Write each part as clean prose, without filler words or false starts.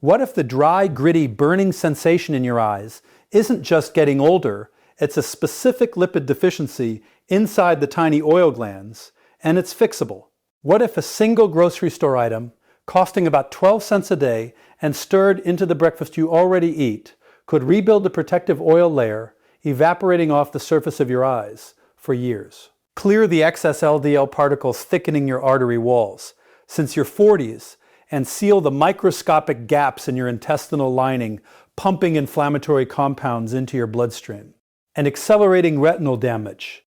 What if the dry, gritty, burning sensation in your eyes isn't just getting older, it's a specific lipid deficiency inside the tiny oil glands, and it's fixable? What if a single grocery store item, costing about 12 cents a day and stirred into the breakfast you already eat, could rebuild the protective oil layer evaporating off the surface of your eyes for years? Clear the excess LDL particles thickening your artery walls since your 40s and seal the microscopic gaps in your intestinal lining, pumping inflammatory compounds into your bloodstream and accelerating retinal damage.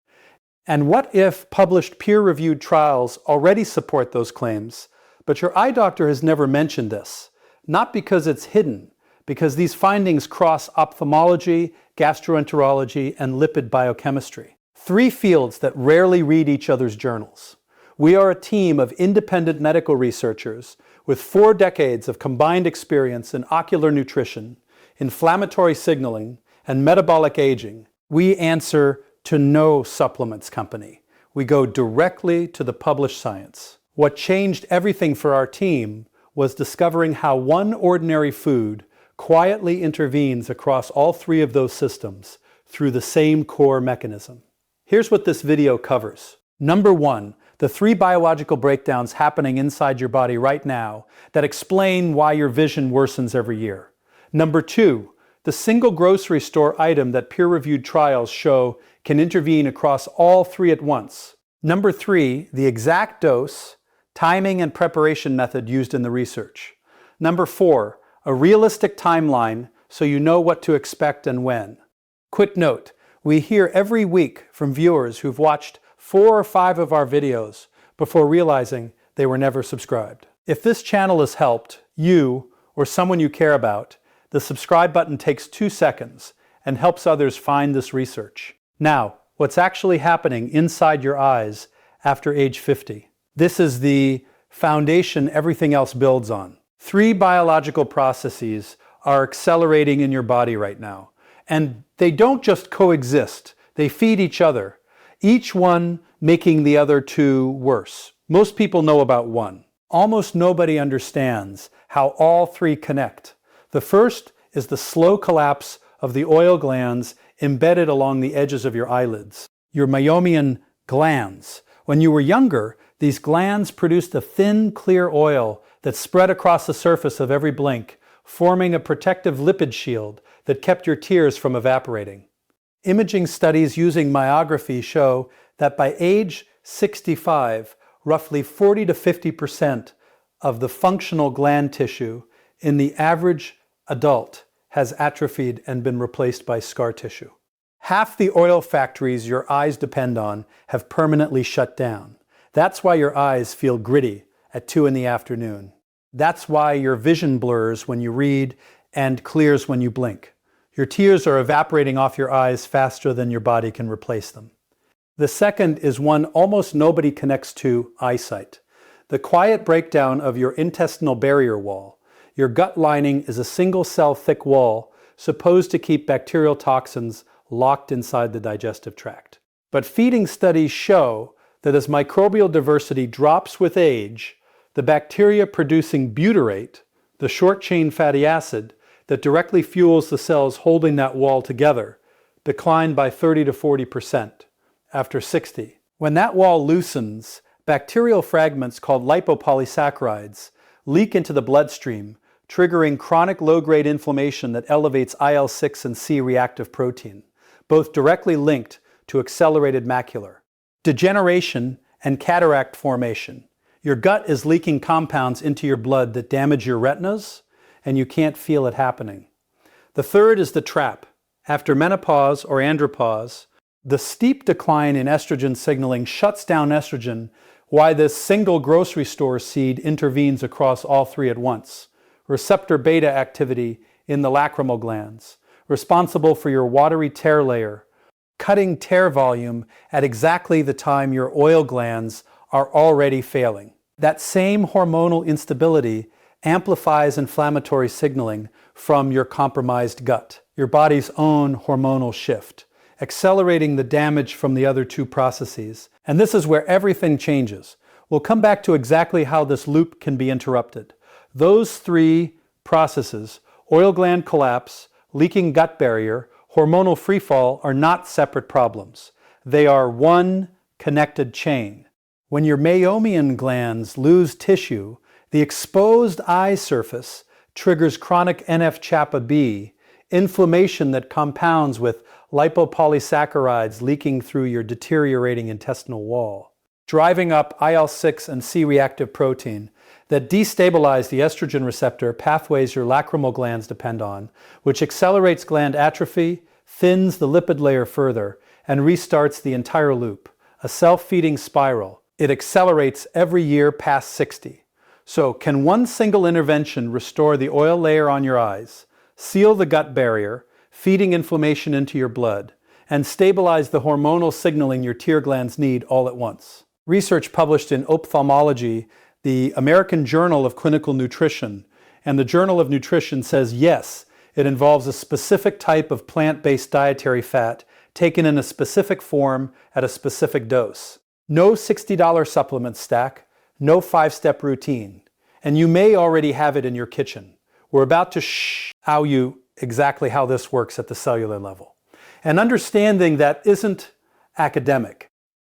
And what if published peer-reviewed trials already support those claims, but your eye doctor has never mentioned this? Not because it's hidden, because these findings cross ophthalmology, gastroenterology, and lipid biochemistry. Three fields that rarely read each other's journals. We are a team of independent medical researchers with 4 decades of combined experience in ocular nutrition, inflammatory signaling, and metabolic aging. We answer to no supplements company. We go directly to the published science. What changed everything for our team was discovering how one ordinary food quietly intervenes across all 3 of those systems through the same core mechanism. Here's what this video covers. Number 1, the 3 biological breakdowns happening inside your body right now that explain why your vision worsens every year. Number 2, the single grocery store item that peer-reviewed trials show can intervene across all 3 at once. Number 3, the exact dose, timing, and preparation method used in the research. Number 4, a realistic timeline so you know what to expect and when. Quick note, we hear every week from viewers who've watched 4 or 5 of our videos before realizing they were never subscribed. If this channel has helped you or someone you care about, the subscribe button takes 2 seconds and helps others find this research. Now, what's actually happening inside your eyes after age 50? This is the foundation everything else builds on. 3 biological processes are accelerating in your body right now. And they don't just coexist, they feed each other, each one making the other 2 worse. Most people know about one. Almost nobody understands how all 3 connect. The first is the slow collapse of the oil glands embedded along the edges of your eyelids, your meibomian glands. When you were younger, these glands produced a thin, clear oil that spread across the surface of every blink, forming a protective lipid shield that kept your tears from evaporating. Imaging studies using myography show that by age 65, roughly 40 to 50% of the functional gland tissue in the average adult has atrophied and been replaced by scar tissue. Half the oil factories your eyes depend on have permanently shut down. That's why your eyes feel gritty at 2 in the afternoon. That's why your vision blurs when you read and clears when you blink. Your tears are evaporating off your eyes faster than your body can replace them. The second is one almost nobody connects to: eyesight. The quiet breakdown of your intestinal barrier wall. Your gut lining is a single-cell thick wall supposed to keep bacterial toxins locked inside the digestive tract. But feeding studies show that as microbial diversity drops with age, the bacteria producing butyrate, the short-chain fatty acid that directly fuels the cells holding that wall together, decline by 30 to 40% after 60. When that wall loosens, bacterial fragments called lipopolysaccharides leak into the bloodstream, triggering chronic low-grade inflammation that elevates IL-6 and C reactive protein, both directly linked to accelerated macular degeneration and cataract formation. Your gut is leaking compounds into your blood that damage your retinas, and you can't feel it happening. The third is the trap. After menopause or andropause, the steep decline in estrogen signaling shuts down estrogen, why this single grocery store seed intervenes across all 3 at once. Receptor beta activity in the lacrimal glands, responsible for your watery tear layer, cutting tear volume at exactly the time your oil glands are already failing. That same hormonal instability amplifies inflammatory signaling from your compromised gut, your body's own hormonal shift, accelerating the damage from the other 2 processes. And this is where everything changes. We'll come back to exactly how this loop can be interrupted. Those 3 processes, oil gland collapse, leaking gut barrier, hormonal freefall are not separate problems. They are one connected chain. When your meibomian glands lose tissue, the exposed eye surface triggers chronic NF-kappa B, inflammation that compounds with lipopolysaccharides leaking through your deteriorating intestinal wall, driving up IL-6 and C-reactive protein that destabilize the estrogen receptor pathways your lacrimal glands depend on, which accelerates gland atrophy, thins the lipid layer further, and restarts the entire loop, a self-feeding spiral. It accelerates every year past 60. So, can one single intervention restore the oil layer on your eyes, seal the gut barrier, feeding inflammation into your blood, and stabilize the hormonal signaling your tear glands need all at once? Research published in Ophthalmology, the American Journal of Clinical Nutrition, and the Journal of Nutrition says yes, it involves a specific type of plant-based dietary fat taken in a specific form at a specific dose. No $60 supplement stack, no 5-step routine. And you may already have it in your kitchen. We're about to show you exactly how this works at the cellular level. And understanding that isn't academic.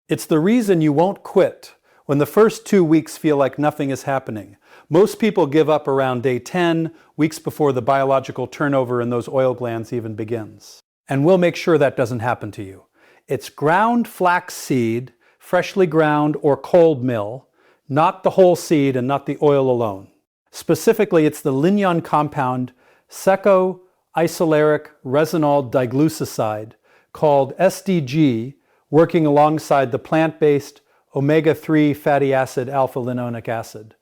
It's the reason you won't quit when the first 2 weeks feel like nothing is happening. Most people give up around day 10, weeks before the biological turnover in those oil glands even begins. And we'll make sure that doesn't happen to you. It's ground flax seed, freshly ground or cold mill, not the whole seed and not the oil alone. Specifically, it's the lignan compound seco-isolaric resinol diglucoside called SDG, working alongside the plant-based omega-3 fatty acid alpha-linolic acid,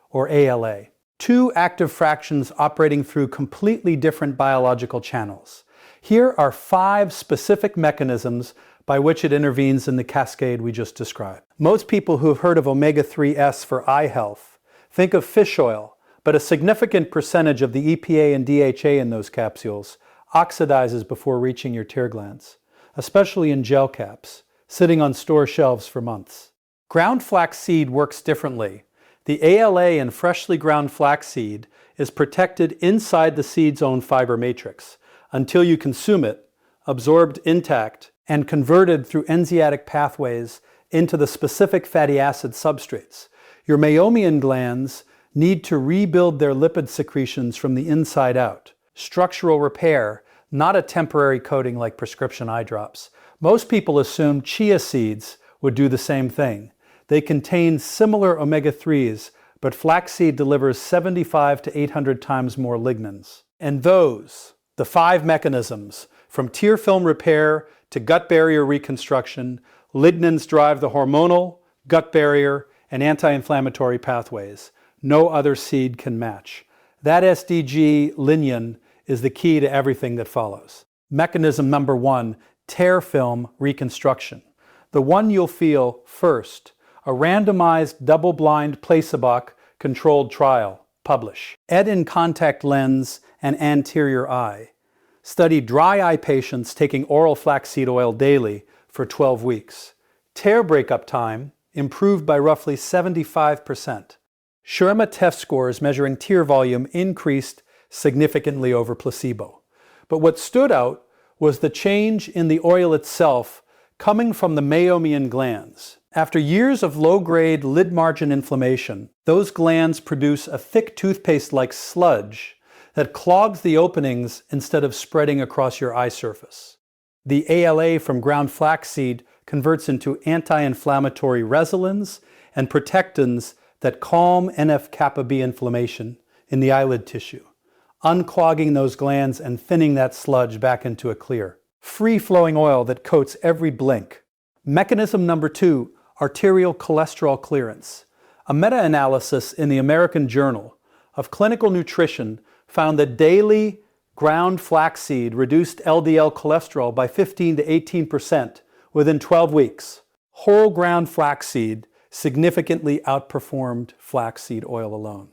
or ALA. Two active fractions operating through completely different biological channels. Here are 5 specific mechanisms by which it intervenes in the cascade we just described. Most people who've heard of omega-3s for eye health think of fish oil, but a significant percentage of the EPA and DHA in those capsules oxidizes before reaching your tear glands, especially in gel caps, sitting on store shelves for months. Ground flaxseed works differently. The ALA in freshly ground flaxseed is protected inside the seed's own fiber matrix until you consume it, absorbed intact, and converted through enzymatic pathways into the specific fatty acid substrates. Your meibomian glands need to rebuild their lipid secretions from the inside out. Structural repair, not a temporary coating like prescription eye drops. Most people assume chia seeds would do the same thing. They contain similar omega-3s, but flaxseed delivers 75 to 800 times more lignans. And those, the 5 mechanisms, from tear film repair to gut barrier reconstruction, lignans drive the hormonal, gut barrier, and anti-inflammatory pathways. No other seed can match. That SDG lignan is the key to everything that follows. Mechanism number 1, tear film reconstruction. The one you'll feel first. A randomized, double-blind, placebo-controlled trial. Publish. In contact lens and anterior eye. Studied dry eye patients taking oral flaxseed oil daily for 12 weeks. Tear breakup time improved by roughly 75%. Schirmer test scores measuring tear volume increased significantly over placebo. But what stood out was the change in the oil itself coming from the meibomian glands. After years of low-grade lid margin inflammation, those glands produce a thick toothpaste-like sludge that clogs the openings instead of spreading across your eye surface. The ALA from ground flaxseed converts into anti-inflammatory resolins and protectins that calm NF-kappa B inflammation in the eyelid tissue, unclogging those glands and thinning that sludge back into a clear, free-flowing oil that coats every blink. Mechanism number 2, arterial cholesterol clearance. A meta-analysis in the American Journal of Clinical Nutrition found that daily ground flaxseed reduced LDL cholesterol by 15 to 18% within 12 weeks. Whole ground flaxseed significantly outperformed flaxseed oil alone.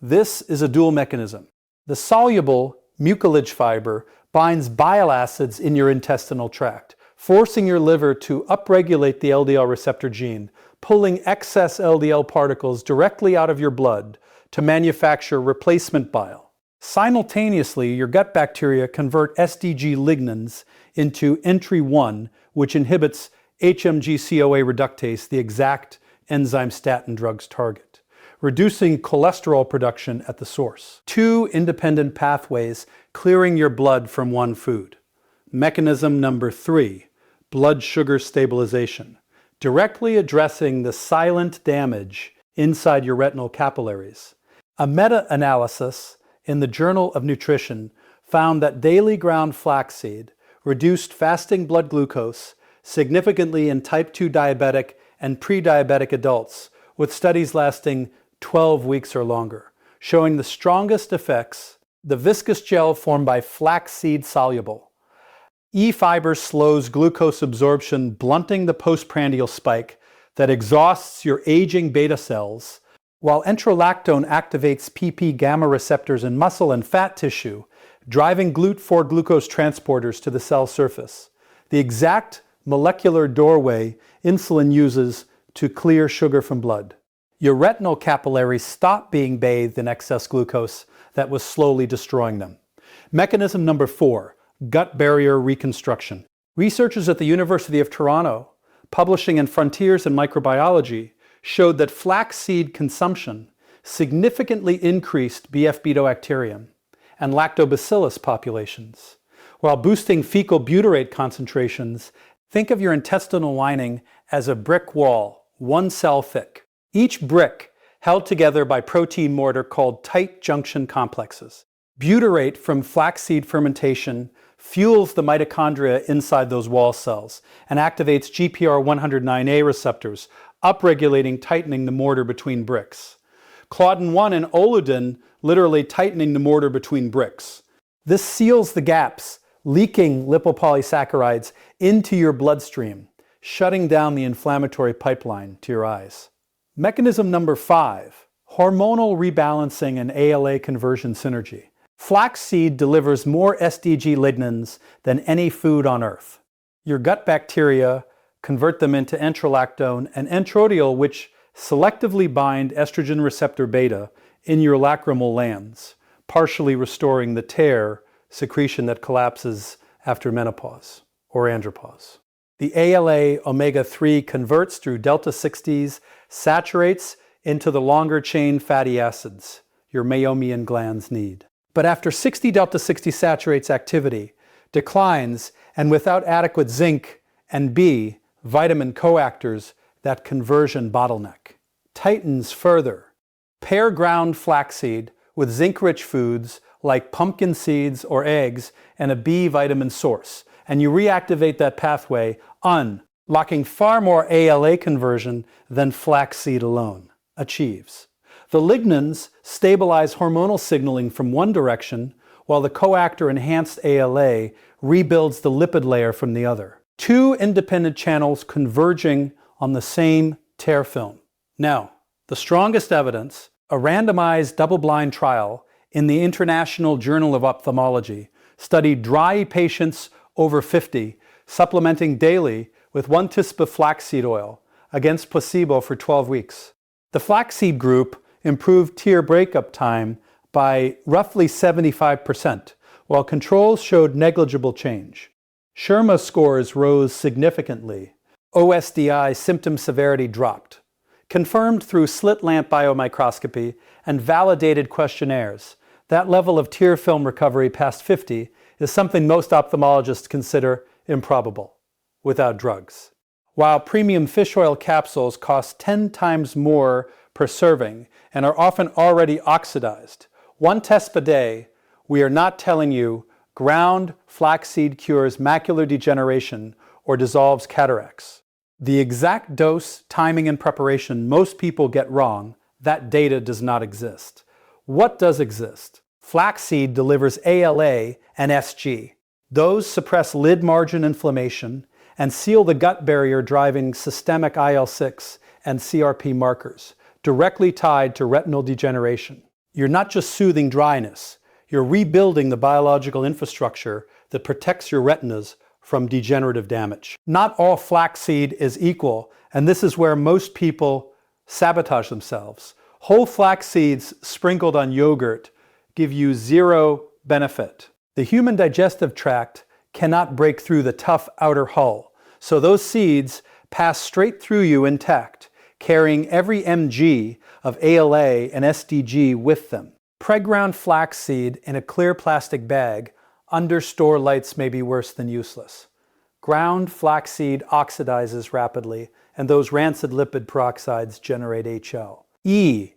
This is a dual mechanism. The soluble mucilage fiber binds bile acids in your intestinal tract, forcing your liver to upregulate the LDL receptor gene, pulling excess LDL particles directly out of your blood to manufacture replacement bile. Simultaneously, your gut bacteria convert SDG lignans into entry 1, which inhibits HMG-CoA reductase, the exact enzyme statin drugs target, reducing cholesterol production at the source. Two independent pathways clearing your blood from one food. Mechanism number 3, blood sugar stabilization, directly addressing the silent damage inside your retinal capillaries. A meta-analysis in the Journal of Nutrition found that daily ground flaxseed reduced fasting blood glucose significantly in type 2 diabetic and pre-diabetic adults, with studies lasting 12 weeks or longer, showing the strongest effects. The viscous gel formed by flaxseed soluble E-fiber slows glucose absorption, blunting the postprandial spike that exhausts your aging beta cells, while enterolactone activates PP gamma receptors in muscle and fat tissue, driving GLUT4 glucose transporters to the cell surface, the exact molecular doorway insulin uses to clear sugar from blood. Your retinal capillaries stop being bathed in excess glucose that was slowly destroying them. Mechanism number 4, gut barrier reconstruction. Researchers at the University of Toronto, publishing in Frontiers in Microbiology, showed that flaxseed consumption significantly increased Bifidobacterium and lactobacillus populations. While boosting fecal butyrate concentrations, think of your intestinal lining as a brick wall, one cell thick. Each brick held together by protein mortar called tight junction complexes. Butyrate from flaxseed fermentation fuels the mitochondria inside those wall cells and activates GPR109A receptors, upregulating tightening the mortar between bricks. Claudin-1 and oleutin literally tightening the mortar between bricks. This seals the gaps, leaking lipopolysaccharides into your bloodstream, shutting down the inflammatory pipeline to your eyes. Mechanism number 5, hormonal rebalancing and ALA conversion synergy. Flaxseed delivers more SDG lignans than any food on earth. Your gut bacteria convert them into enterolactone and enterodiol, which selectively bind estrogen receptor beta in your lacrimal glands, partially restoring the tear secretion that collapses after menopause or andropause. The ALA omega-3 converts through delta-60s, saturates into the longer chain fatty acids your meibomian glands need. But after 60 delta-60 saturates activity declines, and without adequate zinc and B vitamin coactors, that conversion bottleneck tightens further. Pair ground flaxseed with zinc-rich foods like pumpkin seeds or eggs and a B vitamin source, and you reactivate that pathway, unlocking far more ALA conversion than flaxseed alone achieves. The lignans stabilize hormonal signaling from one direction, while the coactor-enhanced ALA rebuilds the lipid layer from the other. Two independent channels converging on the same tear film. Now, the strongest evidence, a randomized double-blind trial in the International Journal of Ophthalmology, studied dry patients over 50 supplementing daily with 1 teaspoon of flaxseed oil against placebo for 12 weeks. The flaxseed group improved tear breakup time by roughly 75%, while controls showed negligible change. Schirmer scores rose significantly. OSDI symptom severity dropped. Confirmed through slit lamp biomicroscopy and validated questionnaires, that level of tear film recovery past 50 is something most ophthalmologists consider improbable without drugs. While premium fish oil capsules cost 10 times more per serving and are often already oxidized, 1 test per day, we are not telling you ground flaxseed cures macular degeneration or dissolves cataracts. The exact dose, timing, and preparation most people get wrong, that data does not exist. What does exist? Flaxseed delivers ALA and SG. Those suppress lid margin inflammation and seal the gut barrier, driving systemic IL-6 and CRP markers, directly tied to retinal degeneration. You're not just soothing dryness, you're rebuilding the biological infrastructure that protects your retinas from degenerative damage. Not all flaxseed is equal, and this is where most people sabotage themselves. Whole flax seeds sprinkled on yogurt give you zero benefit. The human digestive tract cannot break through the tough outer hull, so those seeds pass straight through you intact, carrying every mg of ALA and SDG with them. Pre-ground flaxseed in a clear plastic bag under store lights may be worse than useless. Ground flaxseed oxidizes rapidly, and those rancid lipid peroxides generate HL.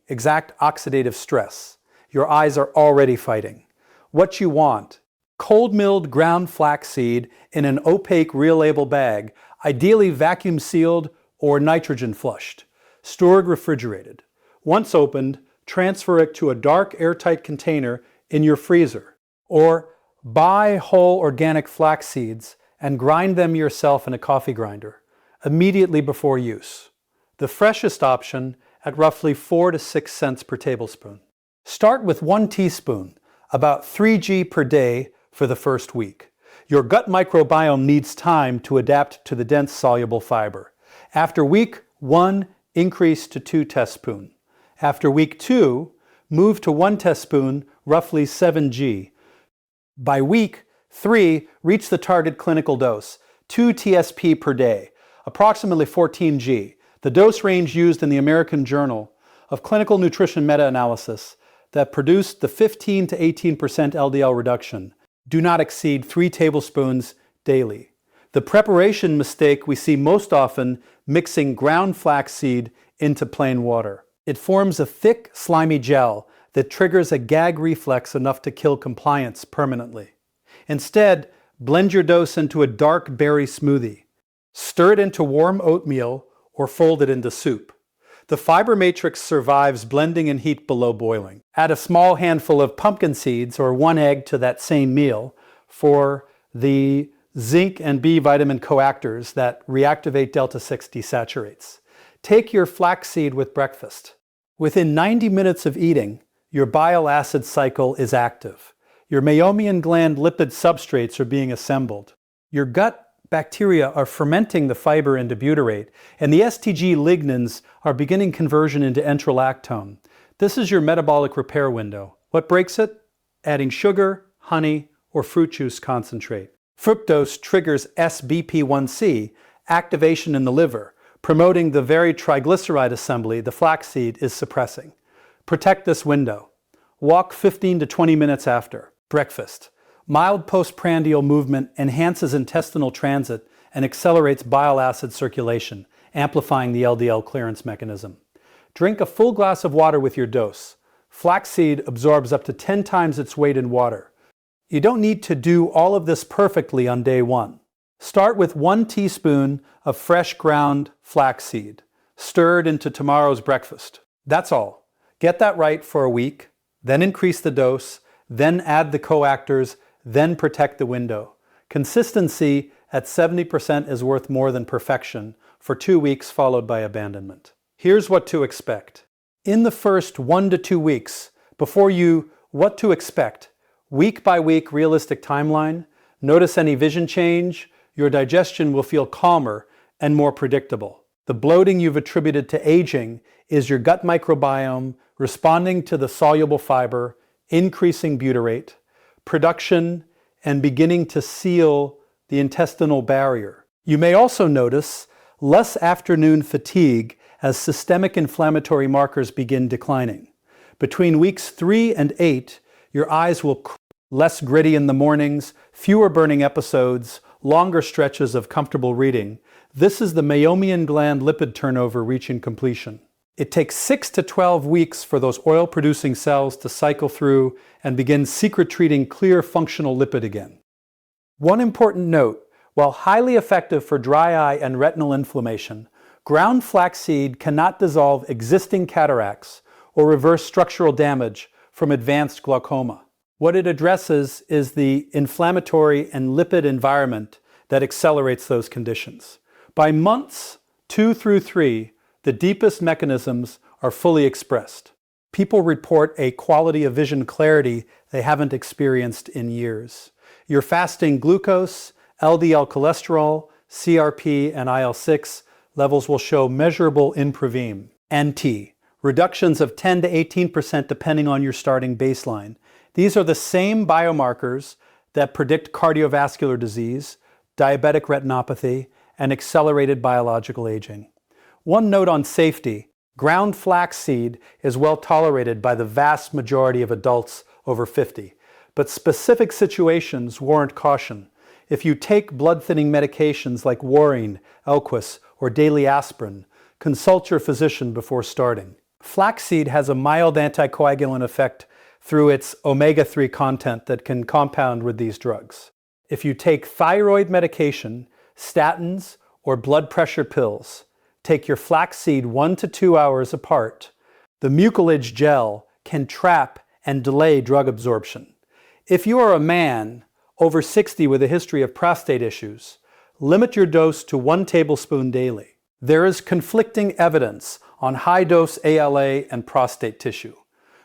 Exact oxidative stress. Your eyes are already fighting. What you want: cold milled ground flaxseed in an opaque real label bag, ideally vacuum sealed or nitrogen flushed, stored refrigerated. Once opened, transfer it to a dark airtight container in your freezer. Or buy whole organic flax seeds and grind them yourself in a coffee grinder immediately before use. The freshest option at roughly 4 to 6 cents per tablespoon. Start with 1 teaspoon, about 3 g per day for the first week. Your gut microbiome needs time to adapt to the dense soluble fiber. After week 1, increase to 2 teaspoons. After week 2, move to 1 teaspoon, roughly 7 g. By week 3, reach the target clinical dose, 2 TSP per day, approximately 14 g, the dose range used in the American Journal of Clinical Nutrition meta-analysis that produced the 15 to 18% LDL reduction. Do not exceed 3 tablespoons daily. The preparation mistake we see most often: mixing ground flaxseed into plain water. It forms a thick, slimy gel that triggers a gag reflex enough to kill compliance permanently. Instead, blend your dose into a dark berry smoothie. Stir it into warm oatmeal or fold it into soup. The fiber matrix survives blending and heat below boiling. Add a small handful of pumpkin seeds or 1 egg to that same meal for the zinc and B vitamin coactors that reactivate delta-6 desaturates. Take your flaxseed with breakfast. Within 90 minutes of eating, your bile acid cycle is active. Your meibomian gland lipid substrates are being assembled. Your gut bacteria are fermenting the fiber into butyrate, and the STG lignins are beginning conversion into enterolactone. This is your metabolic repair window. What breaks it? Adding sugar, honey, or fruit juice concentrate. Fructose triggers SBP1C, activation in the liver, promoting the very triglyceride assembly the flaxseed is suppressing. Protect this window. Walk 15 to 20 minutes after breakfast. Mild postprandial movement enhances intestinal transit and accelerates bile acid circulation, amplifying the LDL clearance mechanism. Drink a full glass of water with your dose. Flaxseed absorbs up to 10 times its weight in water. You don't need to do all of this perfectly on day 1. Start with 1 teaspoon of fresh ground flaxseed, stirred into tomorrow's breakfast. That's all. Get that right for a week, then increase the dose, then add the coactors, then protect the window. Consistency at 70% is worth more than perfection for 2 weeks followed by abandonment. Here's what to expect. In the first 1 to 2 weeks, what to expect? Week by week realistic timeline. Notice any vision change. Your digestion will feel calmer and more predictable. The bloating you've attributed to aging is your gut microbiome responding to the soluble fiber, increasing butyrate, production, and beginning to seal the intestinal barrier. You may also notice less afternoon fatigue as systemic inflammatory markers begin declining. Between weeks 3 and 8, your eyes will less gritty in the mornings, fewer burning episodes, longer stretches of comfortable reading. This is the meibomian gland lipid turnover reaching completion. It takes 6 to 12 weeks for those oil-producing cells to cycle through and begin secret-treating clear functional lipid again. One important note: while highly effective for dry eye and retinal inflammation, ground flaxseed cannot dissolve existing cataracts or reverse structural damage from advanced glaucoma. What it addresses is the inflammatory and lipid environment that accelerates those conditions. By months 2 through 3, the deepest mechanisms are fully expressed. People report a quality of vision clarity they haven't experienced in years. Your fasting glucose, LDL cholesterol, CRP, and IL-6 levels will show measurable improvement. NT, reductions of 10 to 18% depending on your starting baseline. These are the same biomarkers that predict cardiovascular disease, diabetic retinopathy, and accelerated biological aging. One note on safety: ground flaxseed is well tolerated by the vast majority of adults over 50, but specific situations warrant caution. If you take blood-thinning medications like Warine, Elquis, or daily aspirin, consult your physician before starting. Flaxseed has a mild anticoagulant effect through its omega-3 content that can compound with these drugs. If you take thyroid medication, statins, or blood pressure pills, take your flaxseed 1 to 2 hours apart. The mucilage gel can trap and delay drug absorption. If you are a man over 60 with a history of prostate issues, limit your dose to 1 tablespoon daily. There is conflicting evidence on high-dose ALA and prostate tissue.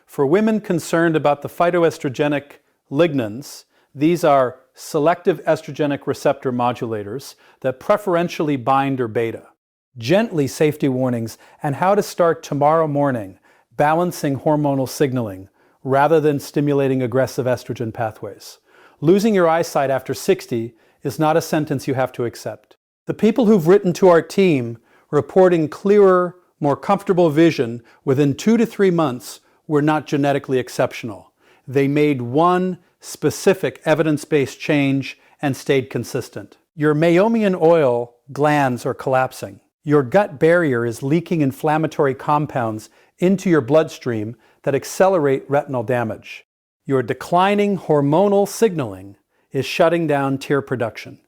For women concerned about the phytoestrogenic lignans, these are selective estrogenic receptor modulators that preferentially bind or beta. Gently safety warnings and how to start tomorrow morning, balancing hormonal signaling rather than stimulating aggressive estrogen pathways. Losing your eyesight after 60 is not a sentence you have to accept. The people who've written to our team reporting clearer, more comfortable vision within 2 to 3 months were not genetically exceptional. They made one specific evidence-based change and stayed consistent. Your meiomyin oil glands are collapsing. Your gut barrier is leaking inflammatory compounds into your bloodstream that accelerate retinal damage. Your declining hormonal signaling is shutting down tear production.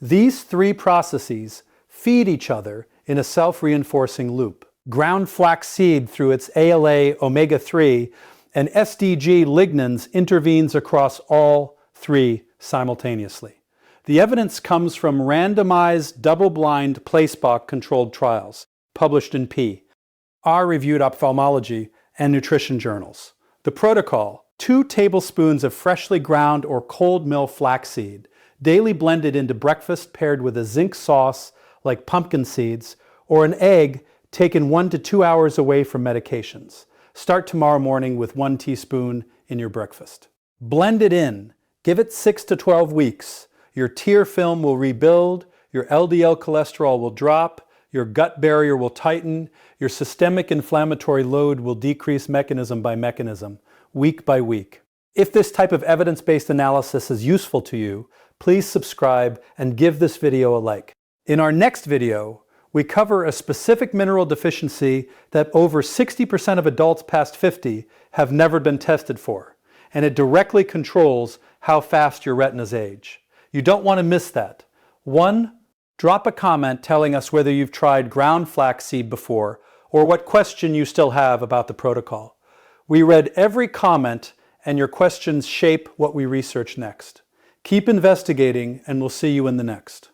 These 3 processes feed each other in a self-reinforcing loop. Ground flaxseed, through its ALA omega-3 and SDG lignans, intervenes across all 3 simultaneously. The evidence comes from randomized, double-blind, placebo-controlled trials published in peer-reviewed ophthalmology and nutrition journals. The protocol: 2 tablespoons of freshly ground or cold mill flaxseed, daily blended into breakfast paired with a zinc sauce like pumpkin seeds, or an egg taken 1 to 2 hours away from medications. Start tomorrow morning with 1 teaspoon in your breakfast. Blend it in. Give it 6 to 12 weeks. Your tear film will rebuild, your LDL cholesterol will drop, your gut barrier will tighten, your systemic inflammatory load will decrease mechanism by mechanism, week by week. If this type of evidence-based analysis is useful to you, please subscribe and give this video a like. In our next video, we cover a specific mineral deficiency that over 60% of adults past 50 have never been tested for, and it directly controls how fast your retinas age. You don't want to miss that. 1, drop a comment telling us whether you've tried ground flaxseed before or what question you still have about the protocol. We read every comment, and your questions shape what we research next. Keep investigating, and we'll see you in the next.